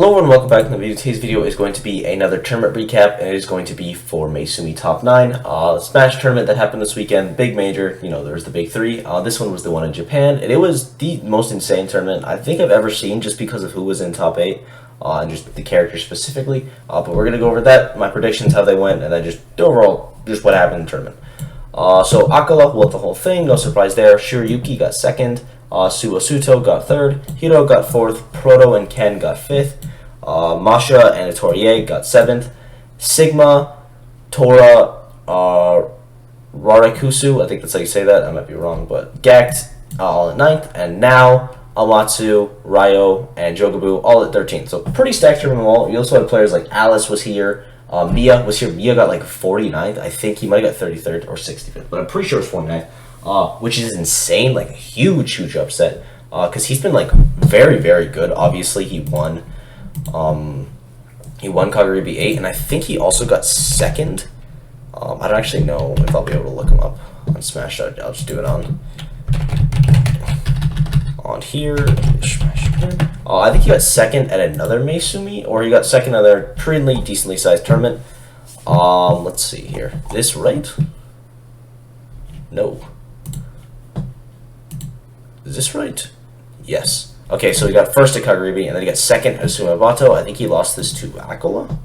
Hello everyone, welcome back to the video. Today's video is going to be another tournament recap, and it is going to be for Maesuma Top 9. Smash tournament that happened this weekend, big major, you know, there was the big three. This one was the one in Japan, and it was the most insane tournament I think I've ever seen just because of who was in top 8, and just the characters specifically. But we're going to go over that, my predictions, how they went, and then just overall, just what happened in the tournament. So Akala won the whole thing, no surprise there. Shiryuki got second. Su-suto got third, Hiro got fourth, Proto and Ken got fifth, Masha and Tourney got seventh, Sigma, Tora, Rarikusu, I think that's how you say that, I might be wrong, but Gact all at ninth, and now Amatsu, Ryo, and Jogabu all at 13th. So pretty stacked tournament all. You also had players like Alice was here, Mia was here. Mia got like 49th. I think he might have got 33rd or 65th, but I'm pretty sure it's 49th. Which is insane, like a huge upset, because he's been like very good. Obviously, he won Kazuya 8, and I think he also got second. I don't actually know if I'll be able to look him up on Smash. I'll just do it on here. I think he got second at another Maesumi, or he got second at a pretty decently sized tournament. Let's see here. This right? No. Is this right? Yes. Okay, so he got first at Kazuya, and then he got second at Sumabato. I think he lost this to Akala.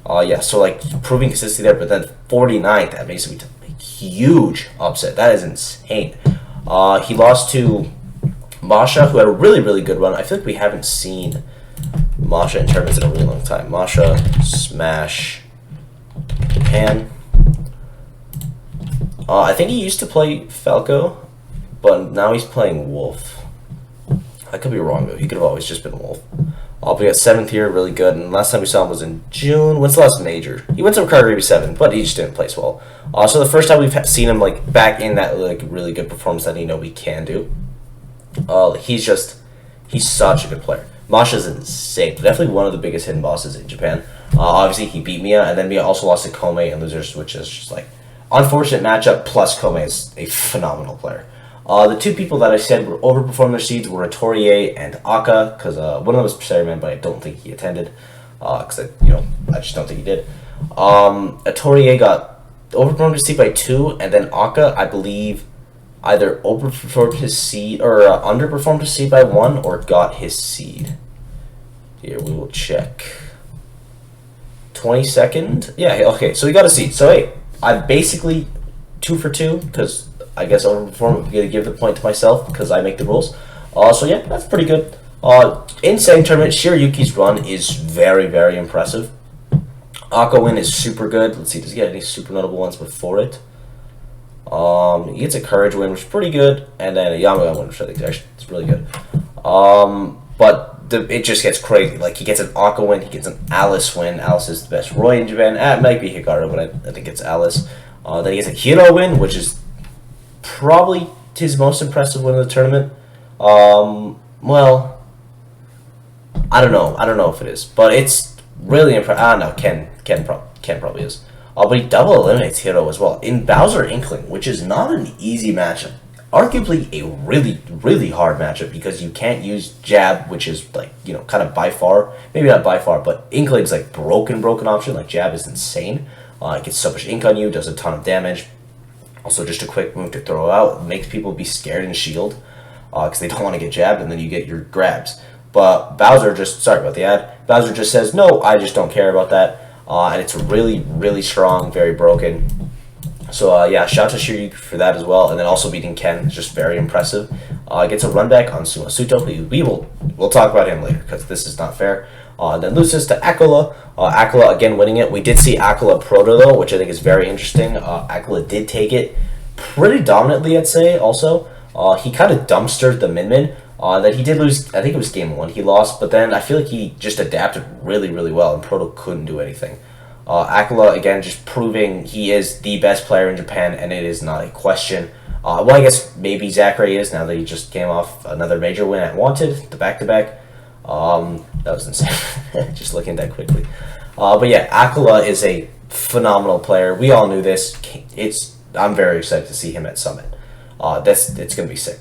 Yeah, so like proving consistency there, but then 49th at Maesuma, a huge upset. That is insane. He lost to Masha, who had a really good run. I feel like we haven't seen Masha in tournaments in a really long time. Masha, Smash, Japan. I think he used to play Falco, but now he's playing Wolf. I could be wrong, though. He could have always just been Wolf. But he got 7th here, really good. And last time we saw him was in June. When's the last major? He went to Kazuya 7, but he just didn't place well. So the first time we've seen him like back in that like really good performance that he know we can do. He's such a good player. Masha's insane. Definitely one of the biggest hidden bosses in Japan. Obviously, he beat Mia, and then Mia also lost to Kome and Losers, which is just like unfortunate matchup, plus Kome is a phenomenal player. The two people that I said were overperforming their seeds were Tourney and Aka, because one of them was Perseverance, but I don't think he attended, because I just don't think he did. Tourney got overperformed his seed by 2, and then Aka, I believe, either overperformed his seed or underperformed his seed by 1, or got his seed. Here, we will check. 22nd? Yeah, okay, so he got a seed. So hey, I'm basically 2 for 2, because I guess overperform. I'm going to give the point to myself, because I make the rules. So yeah, that's pretty good. Insane tournament. Shiryuki's run is very impressive. Aka win is super good. Let's see, does he get any super notable ones before it? He gets a Courage win, which is pretty good, and then a Yamaga win, which I think is really good. But it just gets crazy. Like, he gets an Aka win, he gets an Alice win. Alice is the best Roy in Japan. It might be Hikaru, but I think it's Alice. Then he gets a Hiro win, which is probably his most impressive win of the tournament. Well, I don't know if it is, but it's really impressive. I don't know. Ken probably is. But he double eliminates Hiro as well in Bowser Inkling, which is not an easy matchup. Arguably a really hard matchup, because you can't use Jab, which is like, kind of by far, maybe not by far, but Inkling's like broken option. Like, Jab is insane. It gets so much ink on you, does a ton of damage. Also, just a quick move to throw out makes people be scared and shield, because they don't want to get jabbed, and then you get your grabs. But Bowser sorry about the ad, Bowser just says, no, I just don't care about that. And it's really strong, very broken. So yeah, shout out to Shiryuki for that as well. And then also beating Ken is just very impressive. Gets a run back on Su-suto. We'll talk about him later, because this is not fair. Then loses to Akala. Akala again winning it. We did see Akala Proto though, which I think is very interesting. Akala did take it pretty dominantly, I'd say. Also, he kind of dumpstered the Min. That he did lose. I think it was game 1 he lost, but then I feel like he just adapted really well, and Proto couldn't do anything. Akala again just proving he is the best player in Japan, and it is not a question. Well, I guess maybe Zachary is, now that he just came off another major win at Wanted, the back-to-back. That was insane. Just looking at that quickly. But yeah, Akala is a phenomenal player. We all knew this. I'm very excited to see him at Summit. It's gonna be sick.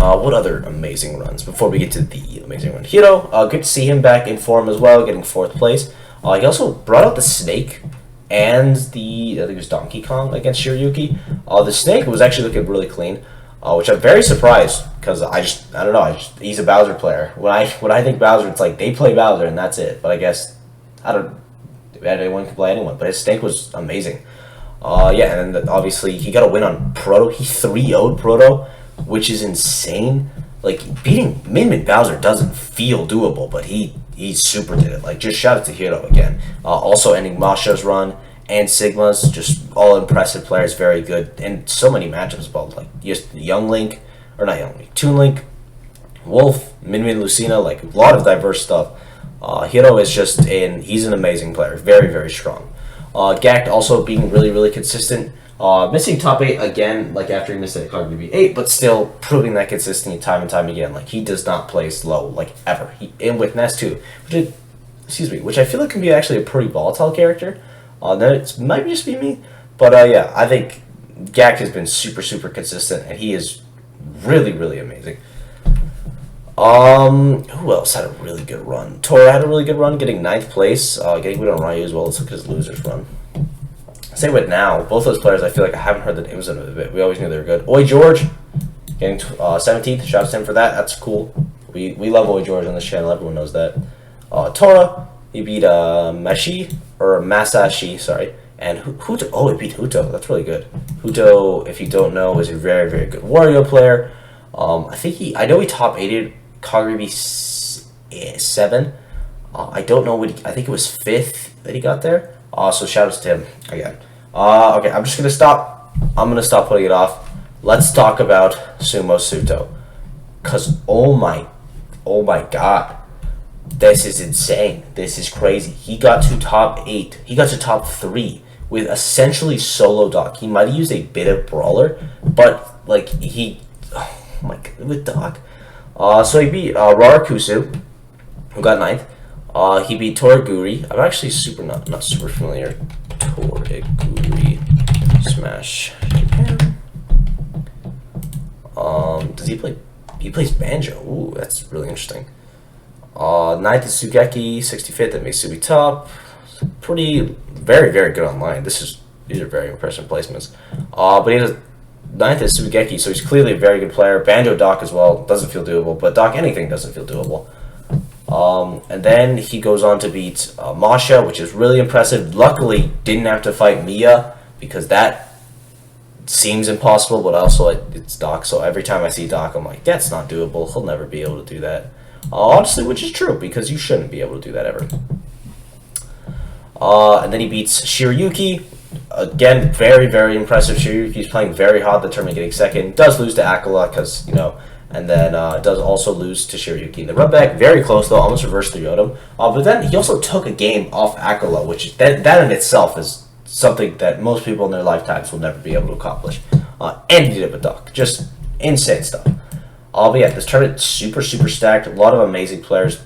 What other amazing runs before we get to the amazing run? Hiro, good to see him back in form as well, getting 4th place. He also brought out the Snake and the, I think it was Donkey Kong against Shiryuki. The Snake was actually looking really clean, which I'm very surprised because I don't know, he's a Bowser player. When I think Bowser, it's like they play Bowser and that's it. But I guess anyone can play anyone. But his Snake was amazing. Yeah, and then obviously he got a win on Proto. He 3-0'd Proto, which is insane. Like, beating Min Bowser doesn't feel doable, but he super did it. Like, just shout out to Hiro again. Also ending Masha's run and Sigma's, just all impressive players, very good. And so many matchups, but like just Young Link, or not Young Link, Toon Link, Wolf, Min Lucina, like a lot of diverse stuff. Hiro is just he's an amazing player, very, very strong. Gact also being really, really consistent. Missing top 8 again, like after he missed it at Kaguya 8, but still proving that consistency time and time again. Like, he does not place low, like, ever. And with Ness too, which I feel like can be actually a pretty volatile character. Then it might just be me, but yeah, I think Gact has been super, super consistent, and he is really, really amazing. Who else had a really good run? Tora had a really good run, getting 9th place, getting good on Ryu as well. Let's look at his losers run. Same with Now. Both those players, I feel like I haven't heard the names of them a bit. We always knew they were good. Oi George, getting 17th. Shout out to him for that. That's cool. We love Oi George on this channel. Everyone knows that. Tora, he beat Masashi, sorry. And Huto. Oh, he beat Huto. That's really good. Huto, if you don't know, is a very, very good Wario player. I know he top 8'd Kaguya 7. I don't know what I think it was 5th that he got there. So shout outs to him again. Okay, I'm gonna stop putting it off. Let's talk about Su-suto. Cause oh my god. This is insane. This is crazy. He got to top 8. He got to top 3 with essentially solo Doc. He might have used a bit of brawler, but like oh my god, with Doc. So he beat Rarakusu, who got 9th. He beat Toriguri. I'm actually not super familiar. Toriguri Smash Japan. Does he play? He plays banjo. Ooh, that's really interesting. 9th is Sugeki, 65th at Maesuma top. Very, very good online. These are very impressive placements. But he has 9th is Sugeki, so he's clearly a very good player. Banjo Doc as well doesn't feel doable, but Doc anything doesn't feel doable. And then he goes on to beat Masha, which is really impressive. Luckily, didn't have to fight Mia, because that seems impossible, but also it's Doc, so every time I see Doc, I'm like, that's not doable. He'll never be able to do that. Honestly, which is true, because you shouldn't be able to do that ever. And then he beats Shiryuki. Again, very, very impressive. Shiryuki's playing very hard, the tournament, getting 2nd. Does lose to Akala, because, you know, and then does also lose to Shiryuki in the run back. Very close, though. Almost reversed 3-0'd him. But then he also took a game off Akala, which that in itself is something that most people in their lifetimes will never be able to accomplish. And he did it with Doc. Just insane stuff. But yeah, this tournament super, super stacked. A lot of amazing players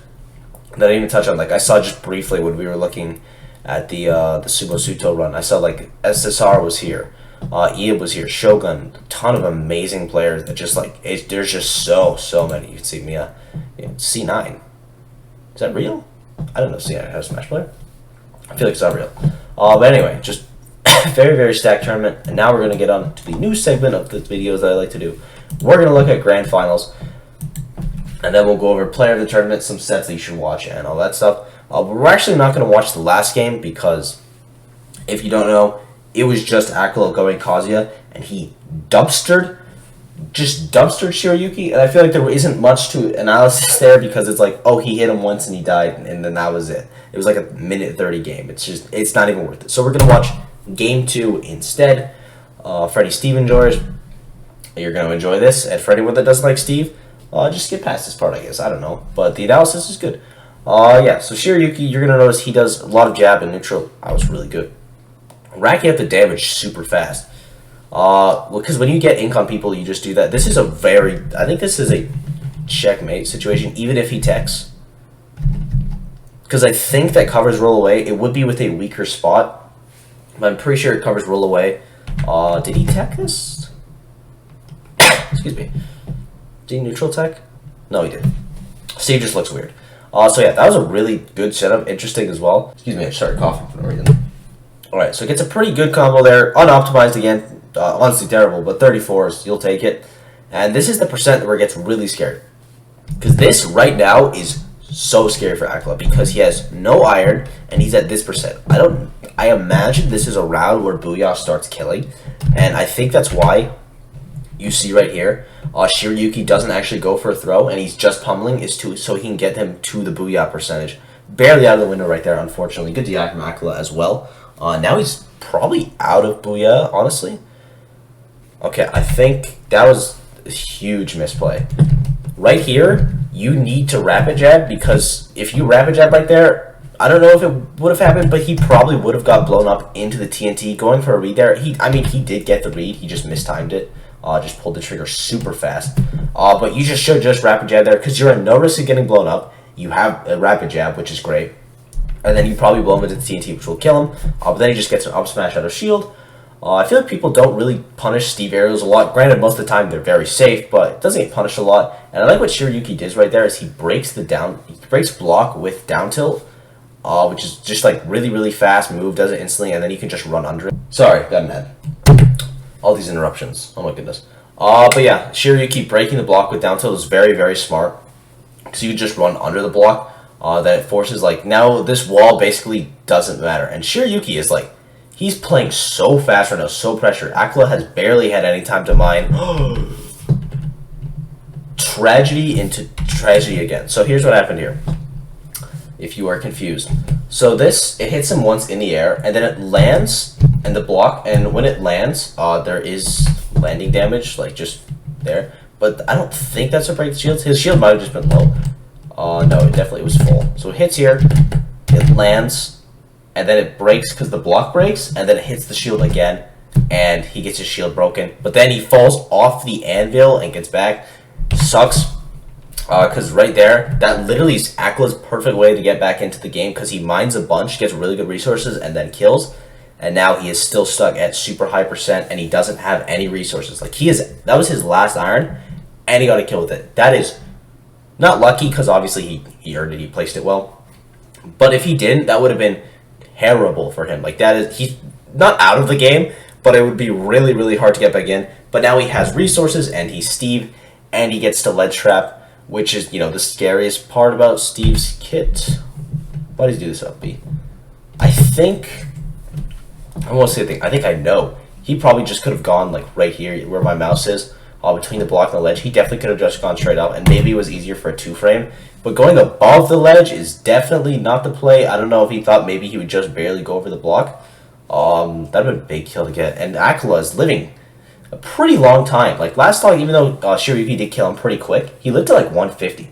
that I didn't even touch on. Like, I saw just briefly when we were looking at the Su-suto run. I saw, like, SSR was here. Ia was here. Shogun. A ton of amazing players that just, like, there's just so many. You can see Mia. C9. Is that real? I don't know if C9 has a Smash player. I feel like it's not real. But anyway, just very, very stacked tournament. And now we're going to get on to the new segment of the videos that I like to do. We're going to look at grand finals. And then we'll go over player of the tournament, some sets that you should watch, and all that stuff. But we're actually not going to watch the last game because, if you don't know, it was just Akala going Kazuya, and he dumpstered Shiryuki. And I feel like there isn't much to analysis there because it's like, oh, he hit him once and he died, and then that was it. It was like a minute 30 game. It's not even worth it. So we're going to watch game 2 instead. Freddie Steve enjoys. You're going to enjoy this. And for anyone that doesn't like Steve, just skip past this part, I guess. I don't know. But the analysis is good. Yeah, so Shiryuki, you're going to notice he does a lot of jab and neutral. That was really good. Racking up the damage super fast. Because when you get ink on people, you just do that. This is I think this is a checkmate situation, even if he techs. Because I think that covers roll away. It would be with a weaker spot. But I'm pretty sure it covers roll away. Did he tech this? Excuse me. Did he neutral tech? No, he didn't. Steve just looks weird. So yeah, that was a really good setup. Interesting as well. Excuse me, I started coughing for no reason. Alright, so it gets a pretty good combo there. Unoptimized again. Honestly terrible, but 34s, you'll take it. And this is the percent where it gets really scary. Because this right now is so scary for Aquila because he has no iron and he's at this percent. I imagine this is a round where Booyah starts killing. And I think that's why you see right here, Shiryuki doesn't actually go for a throw, and he's just pummeling so he can get him to the Booyah percentage. Barely out of the window right there, unfortunately. Good DI from Aquila as well. Now he's probably out of Booyah, honestly. Okay, I think that was a huge misplay. Right here, you need to rapid jab, because if you rapid jab right there, I don't know if it would have happened, but he probably would have got blown up into the TNT. Going for a read there, he did get the read, he just mistimed it. Just pulled the trigger super fast. But you should just rapid jab there because you're at no risk of getting blown up. You have a rapid jab, which is great. And then you probably blow him into the TNT, which will kill him. But then he just gets an up smash out of shield. I feel like people don't really punish Steve aerials a lot. Granted, most of the time they're very safe, but it doesn't get punished a lot. And I like what Shiryuki does right there is he breaks block with down tilt, which is just like really, really fast move, does it instantly, and then you can just run under it. Sorry, got an ad. All these interruptions. Oh my goodness. But yeah, Shiryuki breaking the block with down tilt is very, very smart. Because you just run under the block. That it forces, like, now this wall basically doesn't matter. And Shiryuki is like, he's playing so fast right now, so pressured. Aquila has barely had any time to mine. Tragedy into tragedy again. So here's what happened here. If you are confused. So this, it hits him once in the air, and then it lands in the block, and when it lands, there is landing damage, like just there. But I don't think that's what breaks the shield. His shield might have just been low. No, it definitely was full. So it hits here, it lands, and then it breaks because the block breaks, and then it hits the shield again, and he gets his shield broken. But then he falls off the anvil and gets back. Sucks. Because right there, that literally is Aquila's perfect way to get back into the game because he mines a bunch, gets really good resources, and then kills. And now he is still stuck at super high percent, and he doesn't have any resources. Like, that was his last iron, and he got a kill with it. That is not lucky because obviously he earned it, he placed it well. But if he didn't, that would have been terrible for him. Like, he's not out of the game, but it would be really, really hard to get back in. But now he has resources, and he's Steve, and he gets to ledge trap, which is, the scariest part about Steve's kit. Why does he do this up B? I won't say a thing. I think I know. He probably just could have gone, like, right here where my mouse is, between the block and the ledge. He definitely could have just gone straight up, and maybe it was easier for a 2-frame. But going above the ledge is definitely not the play. I don't know if he thought maybe he would just barely go over the block. That would have been a big kill to get. And Aquila is living a pretty long time. Like, last time, even though Shiryuki did kill him pretty quick, he lived to, like, 150.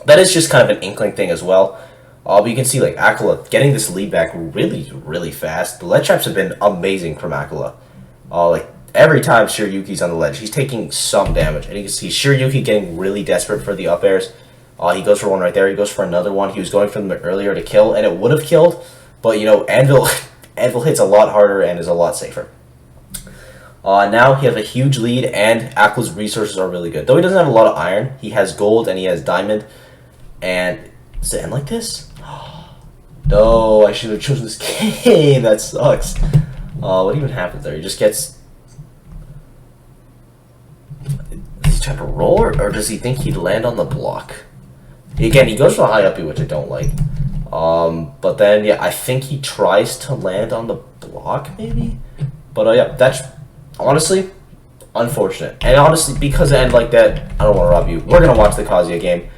That is just kind of an inkling thing as well. But you can see, like, Aquila getting this lead back really, really fast. The ledge traps have been amazing from Aquila. Like, every time Shiryuki's on the ledge, he's taking some damage. And you can see Shiryuki getting really desperate for the up airs. He goes for one right there. He goes for another one. He was going for them earlier to kill, and it would have killed. But, Anvil hits a lot harder and is a lot safer. Now he has a huge lead, and Aquila's resources are really good. Though he doesn't have a lot of iron, he has gold and he has diamond. And does it end like this? No, I should have chosen this game. That sucks. What even happens there? He just gets... Does he try to roll, or does he think he'd land on the block? Again, he goes for a high uppy, which I don't like. But then, yeah, I think he tries to land on the block, maybe? But, yeah, that's honestly unfortunate. And honestly, because it ended like that, I don't want to rob you. We're going to watch the Kazuya game.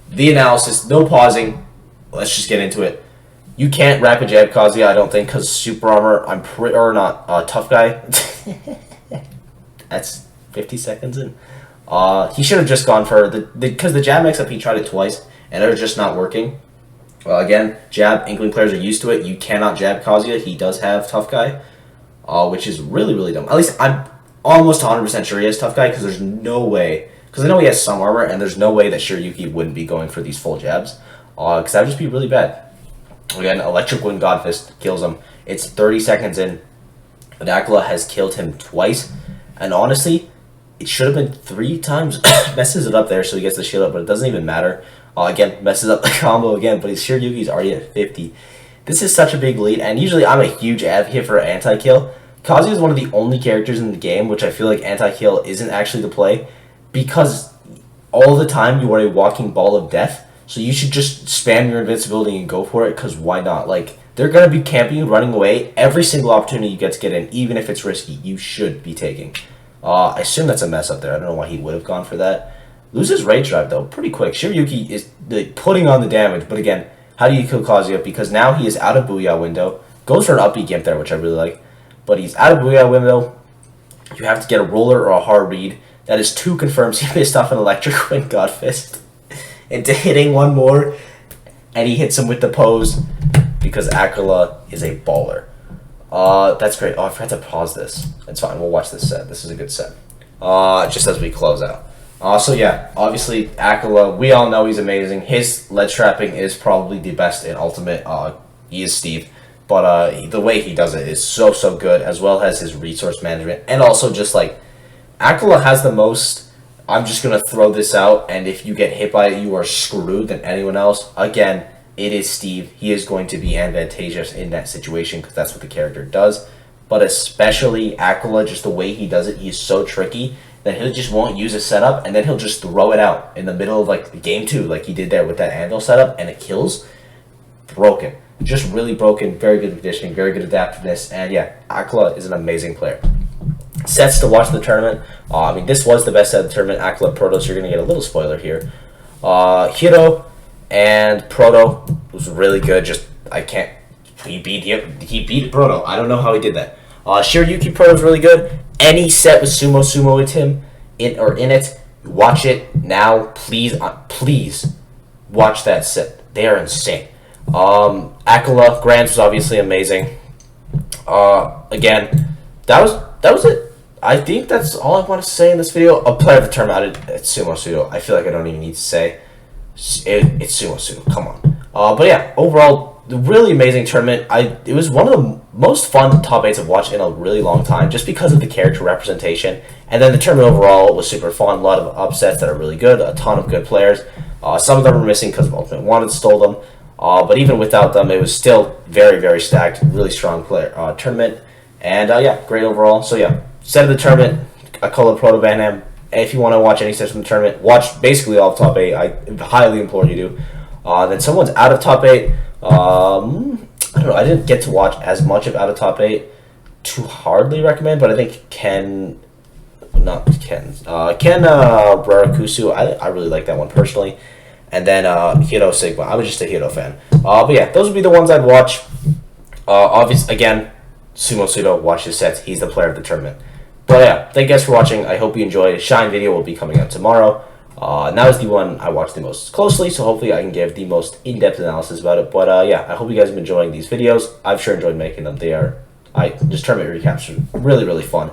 The analysis, no pausing. Let's just get into it. You can't rapid jab Kazuya, I don't think, because super armor, tough guy. That's 50 seconds in. He should have just gone for because the jab mix up, he tried it twice, and it was just not working. Again, jab, Inkling players are used to it. You cannot jab Kazuya. He does have tough guy, which is really, really dumb. At least I'm almost 100% sure he has tough guy, because there's no way, because I know he has some armor, and there's no way that Shiryuki wouldn't be going for these full jabs, because that would just be really bad. Again, Electric Wind Godfist kills him. It's 30 seconds in, and Aquila has killed him twice, and honestly, it should have been 3 times. Messes it up there, so he gets the shield up, but it doesn't even matter. Again, messes up the combo again, but his Shiryuki's already at 50. This is such a big lead, and usually I'm a huge advocate for anti-kill. Kazuya is one of the only characters in the game which I feel like anti-kill isn't actually the play, because all the time you are a walking ball of death, so you should just spam your invincibility and go for it, because why not? Like, they're going to be camping you, running away. Every single opportunity you get to get in, even if it's risky, you should be taking. I assume that's a mess up there. I don't know why he would have gone for that. Loses Rage Drive, though, pretty quick. Shiryuki is putting on the damage, but again, how do you kill Kazuya? Because now he is out of Booyah window. Goes for an up B gimp there, which I really like. But he's out of Booyah window. You have to get a roller or a hard read. That is 2 confirms. He missed off an electric wind God Fist into hitting one more. And he hits him with the pose because Aquila is a baller. That's great. Oh, I forgot to pause this. It's fine. We'll watch this set. This is a good set. Just as we close out. So yeah, obviously Aquila, we all know he's amazing. His ledge trapping is probably the best in Ultimate. He is Steve, but the way he does it is so good, as well as his resource management, and also just like Aquila has the most. I'm just gonna throw this out, and if you get hit by it, you are screwed than anyone else. Again, it is Steve. He is going to be advantageous in that situation because that's what the character does. But especially Aquila, just the way he does it, he's so tricky that he just won't use a setup, and then he'll just throw it out in the middle of like game 2, like he did there with that anvil setup, and it kills. Broken. Just really broken. Very good conditioning, very good adaptiveness, and yeah, Aquila is an amazing player. Sets to watch the tournament. I mean, this was the best set of the tournament. Aquila Proto, so you're gonna get a little spoiler here. Hiro and Proto was really good. Just he beat Proto. I don't know how he did that. Shiryuki Proto was really good. Any set with Sumo with him in it, watch it now. Please watch that set. They are insane. Aquila Grants was obviously amazing. Again, that was it. I think that's all I want to say in this video. A player of the tournament, it's Su-suto. I feel like I don't even need to say it's Su-suto. Come on. But yeah, overall, really amazing tournament. It was one of the most fun top 8s I've watched in a really long time, just because of the character representation. And then the tournament overall was super fun. A lot of upsets that are really good. A ton of good players. Some of them were missing because of Ultimate Wanted stole them. But even without them, it was still very stacked. Really strong player tournament. And yeah, great overall. So yeah, set of the tournament, Aquila Proto Banham. If you want to watch any sets from the tournament, watch basically all of top 8. I highly implore you to. Then someone's out of top 8. I don't know. I didn't get to watch as much of out of top 8 to hardly recommend, but I think Ken Rarakusu, I really like that one personally. And then Hiro Sigma. I was just a Hiro fan. But yeah, those would be the ones I'd watch. Obviously, again, Su-suto, watch his sets. He's the player of the tournament. But yeah, thank you guys for watching. I hope you enjoyed. Shine video will be coming out tomorrow. And that was the one I watched the most closely, so hopefully I can give the most in-depth analysis about it. But yeah, I hope you guys have been enjoying these videos. I've sure enjoyed making them. Just tournament recaps are really fun.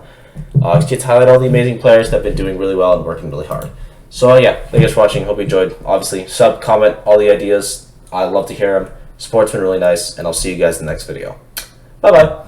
Get to highlight all the amazing players that have been doing really well and working really hard. So yeah, thank you guys for watching. Hope you enjoyed. Obviously, sub, comment, all the ideas. I love to hear them. Support's been really nice, and I'll see you guys in the next video. Bye-bye.